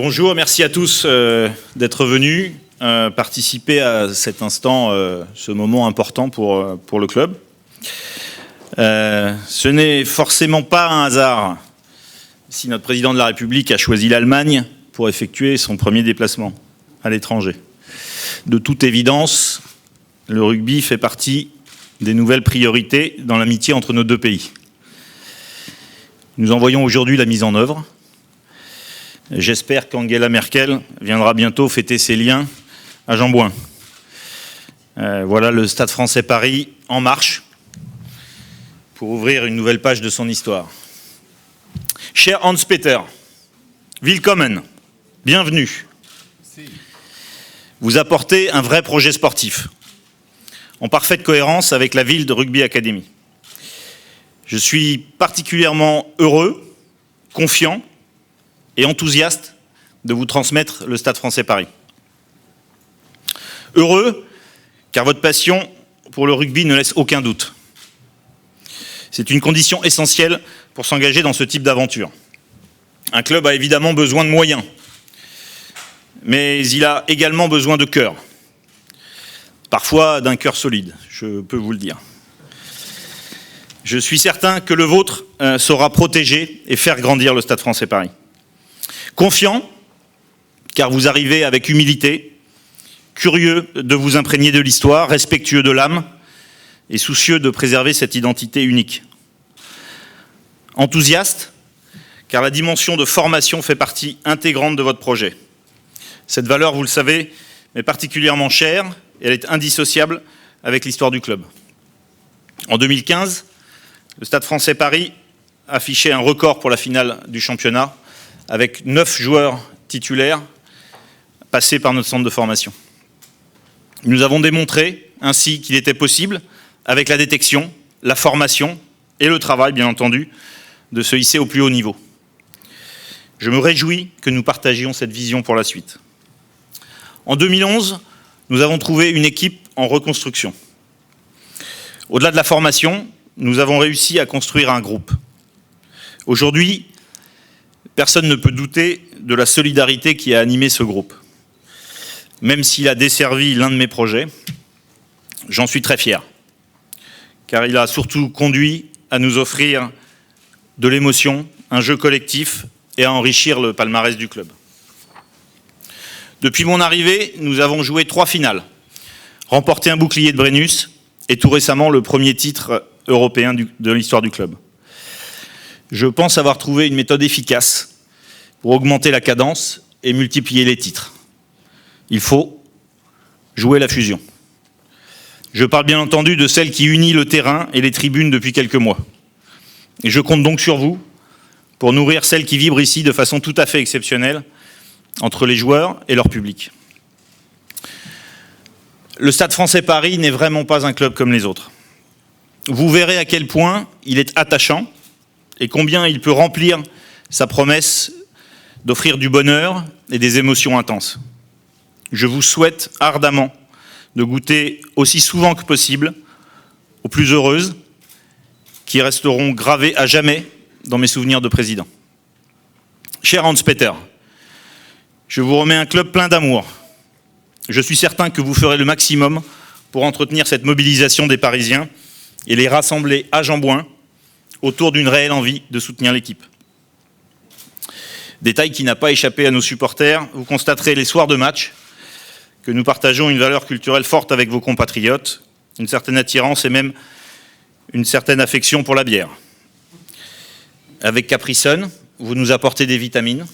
Bonjour, merci à tous d'être venus participer à cet instant, ce moment important pour le club. Ce n'est forcément pas un hasard si notre président de la République a choisi l'Allemagne pour effectuer son premier déplacement à l'étranger. De toute évidence, le rugby fait partie des nouvelles priorités dans l'amitié entre nos deux pays. Nous en voyons aujourd'hui la mise en œuvre. J'espère qu'Angela Merkel viendra bientôt fêter ses liens à Jean-Bouin. Voilà le Stade français Paris en marche pour ouvrir une nouvelle page de son histoire. Cher Hans-Peter, willkommen, bienvenue. Vous apportez un vrai projet sportif, en parfaite cohérence avec la ville de Rugby Academy. Je suis particulièrement heureux, confiant et enthousiaste de vous transmettre le Stade français Paris. Heureux, car votre passion pour le rugby ne laisse aucun doute. C'est une condition essentielle pour s'engager dans ce type d'aventure. Un club a évidemment besoin de moyens, mais il a également besoin de cœur. Parfois d'un cœur solide, je peux vous le dire. Je suis certain que le vôtre saura protéger et faire grandir le Stade français Paris. Confiant, car vous arrivez avec humilité, curieux de vous imprégner de l'histoire, respectueux de l'âme et soucieux de préserver cette identité unique. Enthousiaste, car la dimension de formation fait partie intégrante de votre projet. Cette valeur, vous le savez, m'est particulièrement chère et elle est indissociable avec l'histoire du club. En 2015, le Stade français Paris affichait un record pour la finale du championnat, avec 9 joueurs titulaires passés par notre centre de formation. Nous avons démontré ainsi qu'il était possible, avec la détection, la formation et le travail, bien entendu, de se hisser au plus haut niveau. Je me réjouis que nous partagions cette vision pour la suite. En 2011, nous avons trouvé une équipe en reconstruction. Au-delà de la formation, nous avons réussi à construire un groupe. Aujourd'hui, personne ne peut douter de la solidarité qui a animé ce groupe. Même s'il a desservi l'un de mes projets, j'en suis très fier, car il a surtout conduit à nous offrir de l'émotion, un jeu collectif et à enrichir le palmarès du club. Depuis mon arrivée, nous avons joué 3 finales, remporté un bouclier de Brennus et tout récemment le premier titre européen de l'histoire du club. Je pense avoir trouvé une méthode efficace pour augmenter la cadence et multiplier les titres. Il faut jouer la fusion. Je parle bien entendu de celle qui unit le terrain et les tribunes depuis quelques mois. Et je compte donc sur vous pour nourrir celle qui vibre ici de façon tout à fait exceptionnelle entre les joueurs et leur public. Le Stade français Paris n'est vraiment pas un club comme les autres. Vous verrez à quel point il est attachant et combien il peut remplir sa promesse d'offrir du bonheur et des émotions intenses. Je vous souhaite ardemment de goûter aussi souvent que possible aux plus heureuses qui resteront gravées à jamais dans mes souvenirs de président. Cher Hans-Peter, je vous remets un club plein d'amour. Je suis certain que vous ferez le maximum pour entretenir cette mobilisation des Parisiens et les rassembler à Jean-Bouin autour d'une réelle envie de soutenir l'équipe. Détail qui n'a pas échappé à nos supporters, vous constaterez les soirs de match que nous partageons une valeur culturelle forte avec vos compatriotes, une certaine attirance et même une certaine affection pour la bière. Avec Capri-Sun, vous nous apportez des vitamines.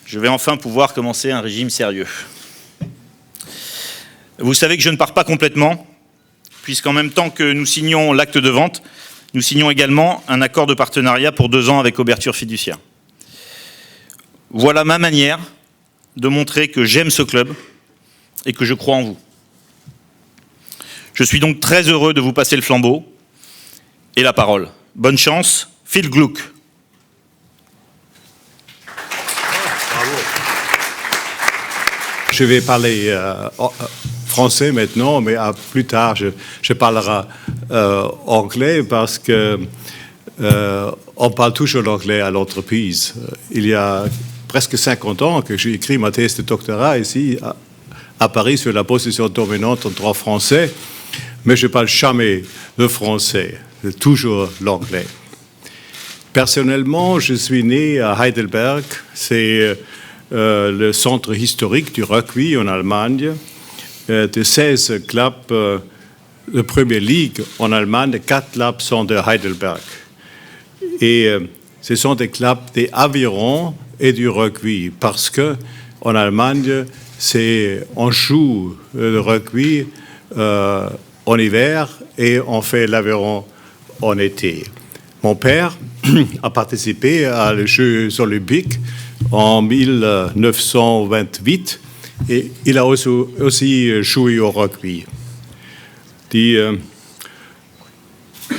Je vais enfin pouvoir commencer un régime sérieux. Vous savez que je ne pars pas complètement, puisqu'en même temps que nous signons l'acte de vente, nous signons également un accord de partenariat pour 2 ans avec Ouverture Fiduciaire. Voilà ma manière de montrer que j'aime ce club et que je crois en vous. Je suis donc très heureux de vous passer le flambeau et la parole. Bonne chance, viel Glück. Bravo. Je vais parler français maintenant, mais plus tard je parlerai anglais parce que on parle toujours l'anglais à l'entreprise. Il y a presque 50 ans que j'ai écrit ma thèse de doctorat ici à Paris sur la position dominante en droit français, mais je ne parle jamais le français, c'est toujours l'anglais. Personnellement, je suis né à Heidelberg, c'est le centre historique du rugby en Allemagne. De 16 clubs de Première Ligue en Allemagne, 4 clubs sont de Heidelberg. Et ce sont des clubs des avirons et du rugby, parce qu'en Allemagne, on joue le rugby en hiver et on fait l'aviron en été. Mon père a participé à les Jeux olympiques en 1928 et il a aussi joué au rugby.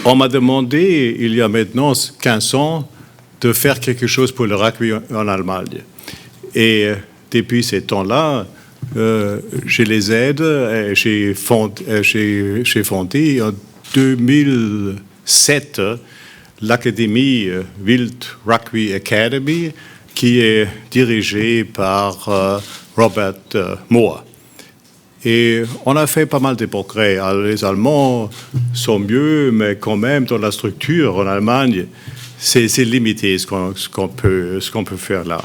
On m'a demandé, il y a maintenant 15 ans, de faire quelque chose pour le rugby en Allemagne. Et depuis ce temps-là, je les aide. Et j'ai fondé en 2007 l'Académie Wild Rugby Academy, qui est dirigée par Robert Moore. Et on a fait pas mal de progrès. Alors, les Allemands sont mieux, mais quand même, dans la structure en Allemagne, c'est limité ce qu'on peut faire là.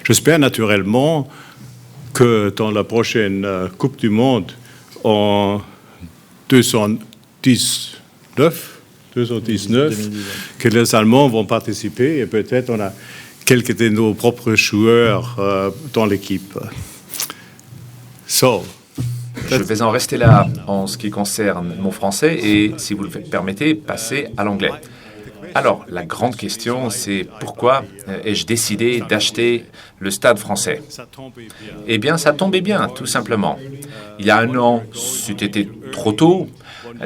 J'espère naturellement que dans la prochaine Coupe du Monde en 2019, que les Allemands vont participer et peut-être on a quelques de nos propres joueurs dans l'équipe. Je vais en rester là en ce qui concerne mon français et, si vous le permettez, passer à l'anglais. Alors, la grande question, c'est pourquoi ai-je décidé d'acheter le Stade français? Eh bien, ça tombait bien, tout simplement. Il y a un an, c'eût été trop tôt.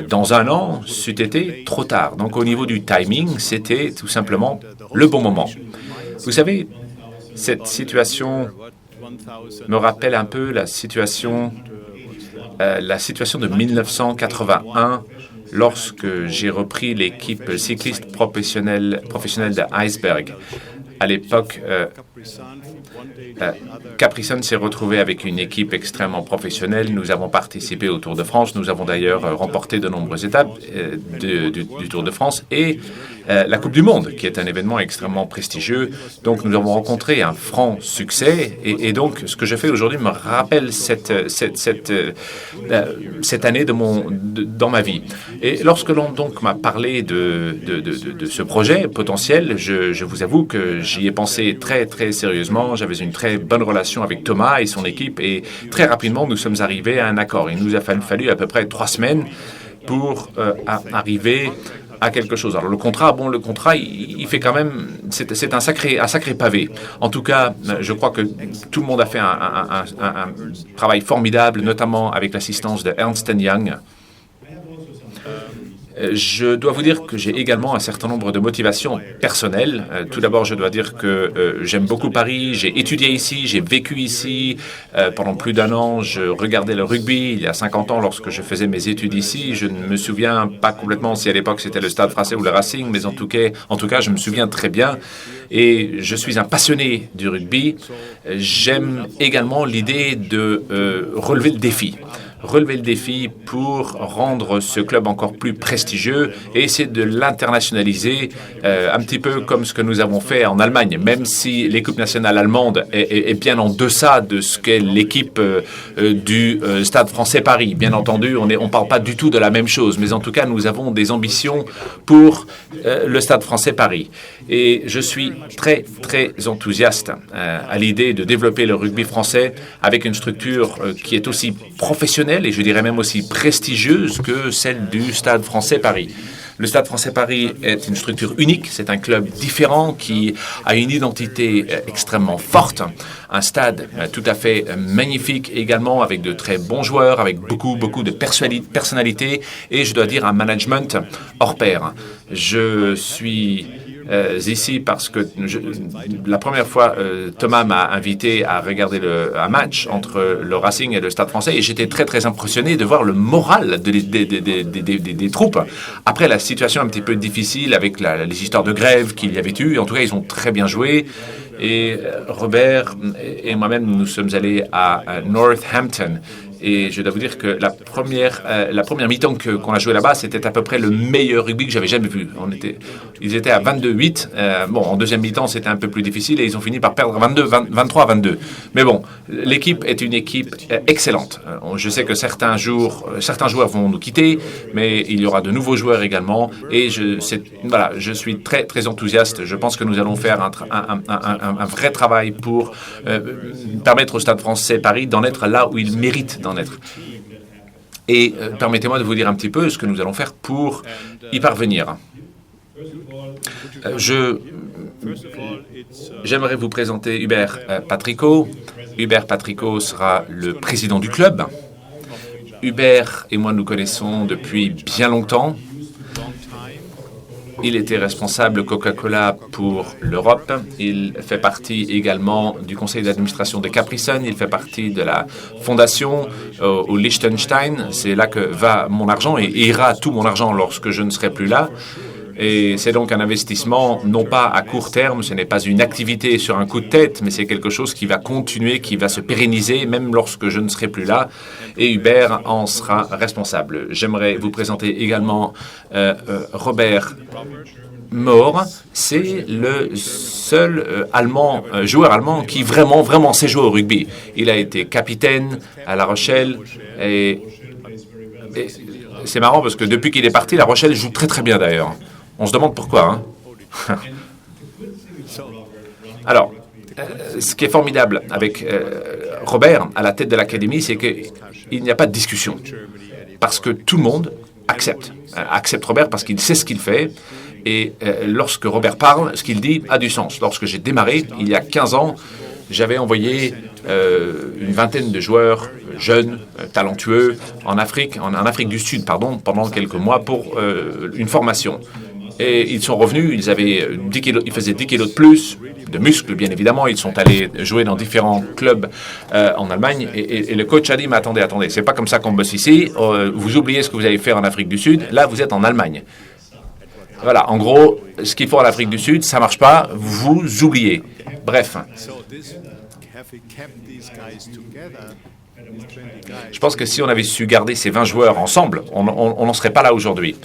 Dans un an, c'eût été trop tard. Donc, au niveau du timing, c'était tout simplement le bon moment. Vous savez, cette situation me rappelle un peu la situation de 1981, lorsque j'ai repris l'équipe cycliste professionnelle de Iceberg. À l'époque, Capri-Sun s'est retrouvé avec une équipe extrêmement professionnelle. Nous avons participé au Tour de France. Nous avons d'ailleurs remporté de nombreuses étapes du Tour de France et la Coupe du Monde, qui est un événement extrêmement prestigieux. Donc, nous avons rencontré un franc succès. Et donc, ce que je fais aujourd'hui me rappelle cette année dans ma vie. Et lorsque l'on donc m'a parlé de ce projet potentiel, je vous avoue que j'y ai pensé très, très sérieusement. J'avais une très bonne relation avec Thomas et son équipe. Et très rapidement, nous sommes arrivés à un accord. Il nous a fallu à peu près 3 semaines pour arriver à quelque chose. Alors le contrat, il fait quand même, c'est un sacré pavé. En tout cas, je crois que tout le monde a fait un travail formidable, notamment avec l'assistance de Ernst & Young. Je dois vous dire que j'ai également un certain nombre de motivations personnelles. Tout d'abord, je dois dire que j'aime beaucoup Paris. J'ai étudié ici, j'ai vécu ici. Pendant plus d'1 an, je regardais le rugby. Il y a 50 ans, lorsque je faisais mes études ici, je ne me souviens pas complètement si à l'époque c'était le Stade français ou le Racing, mais en tout cas, je me souviens très bien. Et je suis un passionné du rugby. J'aime également l'idée de relever le défi pour rendre ce club encore plus prestigieux et essayer de l'internationaliser un petit peu comme ce que nous avons fait en Allemagne, même si l'équipe nationale allemande est bien en deçà de ce qu'est l'équipe du Stade français Paris. Bien entendu, on ne parle pas du tout de la même chose, mais en tout cas, nous avons des ambitions pour le Stade français Paris. Et je suis très, très enthousiaste à l'idée de développer le rugby français avec une structure qui est aussi professionnelle et je dirais même aussi prestigieuse que celle du Stade français Paris. Le Stade français Paris est une structure unique, c'est un club différent qui a une identité extrêmement forte, un stade tout à fait magnifique également avec de très bons joueurs, avec beaucoup de personnalité et je dois dire un management hors pair. Je suis ici parce que la première fois, Thomas m'a invité à regarder un match entre le Racing et le Stade français et j'étais très très impressionné de voir le moral des troupes. Après la situation un petit peu difficile avec les histoires de grève qu'il y avait eu, en tout cas ils ont très bien joué. Et Robert et moi-même, nous sommes allés à Northampton. Et je dois vous dire que la première mi-temps qu'on a joué là-bas, c'était à peu près le meilleur rugby que j'avais jamais vu. Ils étaient à 22-8. Bon, en deuxième mi-temps, c'était un peu plus difficile et ils ont fini par perdre 23-22. Mais bon, l'équipe est une équipe excellente. Je sais que certains joueurs vont nous quitter, mais il y aura de nouveaux joueurs également. Et je suis très, très enthousiaste. Je pense que nous allons faire un vrai travail pour permettre au Stade français Paris d'en être là où il mérite d'en être. Et permettez-moi de vous dire un petit peu ce que nous allons faire pour y parvenir. J'aimerais vous présenter Hubert Patricot. Hubert Patricot sera le président du club. Hubert et moi nous connaissons depuis bien longtemps. Il était responsable Coca-Cola pour l'Europe. Il fait partie également du conseil d'administration de Capri Sun. Il fait partie de la fondation au Liechtenstein. C'est là que va mon argent et ira tout mon argent lorsque je ne serai plus là. Et c'est donc un investissement, non pas à court terme, ce n'est pas une activité sur un coup de tête, mais c'est quelque chose qui va continuer, qui va se pérenniser, même lorsque je ne serai plus là. Et Hubert en sera responsable. J'aimerais vous présenter également Robert Mohr. C'est le seul joueur allemand qui vraiment sait jouer au rugby. Il a été capitaine à La Rochelle et c'est marrant parce que depuis qu'il est parti, La Rochelle joue très très bien d'ailleurs. On se demande pourquoi. Alors, ce qui est formidable avec Robert à la tête de l'académie, c'est qu'il n'y a pas de discussion. Parce que tout le monde accepte Robert parce qu'il sait ce qu'il fait. Et lorsque Robert parle, ce qu'il dit a du sens. Lorsque j'ai démarré, il y a 15 ans, j'avais envoyé une vingtaine de joueurs jeunes, talentueux, en Afrique du Sud, pendant quelques mois pour une formation. Et ils sont revenus, ils faisaient 10 kilos de plus, de muscles bien évidemment. Ils sont allés jouer dans différents clubs en Allemagne. Et le coach a dit, mais attendez, c'est pas comme ça qu'on bosse ici. Vous oubliez ce que vous allez faire en Afrique du Sud. Là, vous êtes en Allemagne. Voilà, en gros, ce qu'il faut en Afrique du Sud, ça marche pas, vous oubliez. Bref. Je pense que si on avait su garder ces 20 joueurs ensemble, on n'en serait pas là aujourd'hui.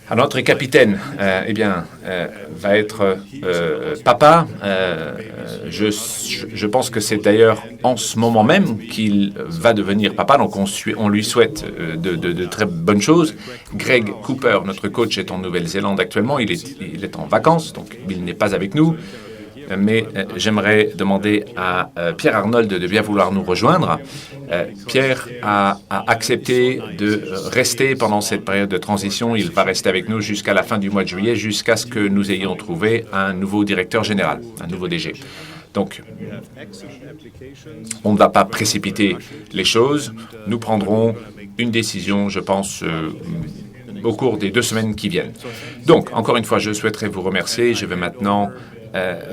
Alors, notre capitaine, va être papa. Je pense que c'est d'ailleurs en ce moment même qu'il va devenir papa. Donc, on lui souhaite de très bonnes choses. Greg Cooper, notre coach, est en Nouvelle-Zélande actuellement. Il est en vacances, donc il n'est pas avec nous. Mais j'aimerais demander à Pierre Arnold de bien vouloir nous rejoindre. Pierre a accepté de rester pendant cette période de transition. Il va rester avec nous jusqu'à la fin du mois de juillet, jusqu'à ce que nous ayons trouvé un nouveau directeur général, un nouveau DG. Donc, on ne va pas précipiter les choses. Nous prendrons une décision, je pense, au cours des 2 semaines qui viennent. Donc, encore une fois, je souhaiterais vous remercier. Je vais maintenant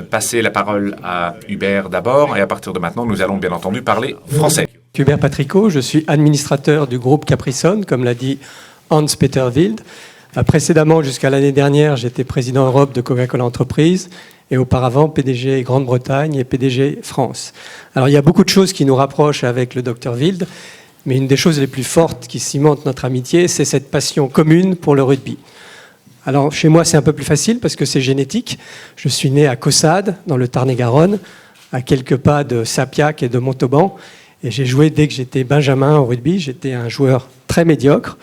passer la parole à Hubert d'abord, et à partir de maintenant, nous allons bien entendu parler français. Hubert Patricot, je suis administrateur du groupe Capri Sun, comme l'a dit Hans-Peter Wild. Précédemment, jusqu'à l'année dernière, j'étais président Europe de Coca-Cola Entreprises, et auparavant PDG Grande-Bretagne et PDG France. Alors, il y a beaucoup de choses qui nous rapprochent avec le Dr Wild, mais une des choses les plus fortes qui cimentent notre amitié, c'est cette passion commune pour le rugby. Alors, chez moi, c'est un peu plus facile parce que c'est génétique. Je suis né à Caussade, dans le Tarn-et-Garonne, à quelques pas de Sapiac et de Montauban. Et j'ai joué dès que j'étais benjamin au rugby. J'étais un joueur très médiocre.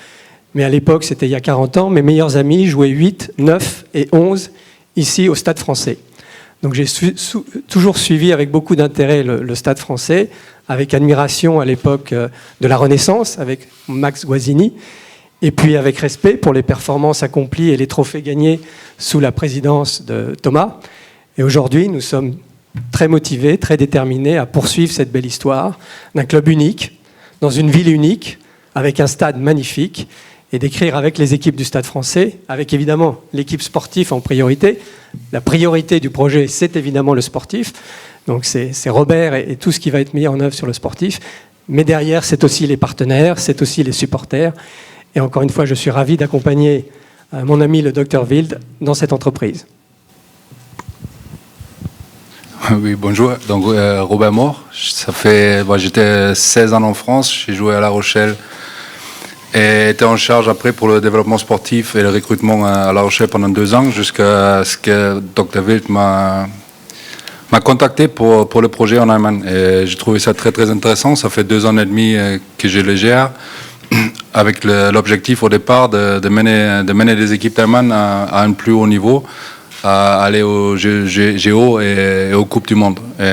Mais à l'époque, c'était il y a 40 ans, mes meilleurs amis jouaient 8, 9 et 11 ici au Stade français. Donc j'ai toujours suivi avec beaucoup d'intérêt le Stade français, avec admiration à l'époque de la Renaissance, avec Max Guazzini. Et puis avec respect pour les performances accomplies et les trophées gagnés sous la présidence de Thomas. Et aujourd'hui, nous sommes très motivés, très déterminés à poursuivre cette belle histoire d'un club unique, dans une ville unique, avec un stade magnifique et d'écrire avec les équipes du Stade français, avec évidemment l'équipe sportive en priorité. La priorité du projet, c'est évidemment le sportif. Donc c'est Robert et tout ce qui va être mis en œuvre sur le sportif. Mais derrière, c'est aussi les partenaires, c'est aussi les supporters. Et encore une fois, je suis ravi d'accompagner mon ami le Dr Wild dans cette entreprise. Oui, bonjour. Donc, Robert Mort. J'étais 16 ans en France, j'ai joué à La Rochelle et été en charge après pour le développement sportif et le recrutement à La Rochelle pendant 2 ans jusqu'à ce que Dr Wild m'a contacté pour le projet en Allemagne. Et j'ai trouvé ça très très intéressant. Ça fait 2 ans et demi que je le gère avec l'objectif au départ de mener des équipes allemandes à un plus haut niveau, à aller au Géo et aux Coupes du Monde. Et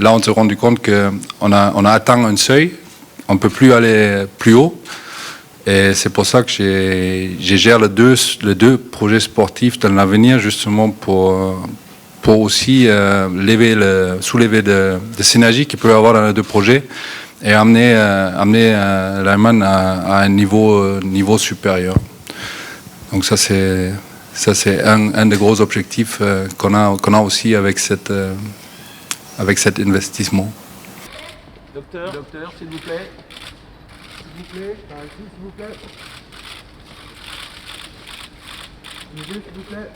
là, on s'est rendu compte qu'on a atteint un seuil, on ne peut plus aller plus haut. Et c'est pour ça que je gère les deux projets sportifs dans l'avenir, justement pour aussi soulever des synergies qu'il peut y avoir dans les 2 projets et amener l'Allemagne à un niveau supérieur. Donc ça c'est un des gros objectifs qu'on a aussi avec cet investissement. Docteur, s'il vous plaît. S'il vous plaît. S'il vous plaît.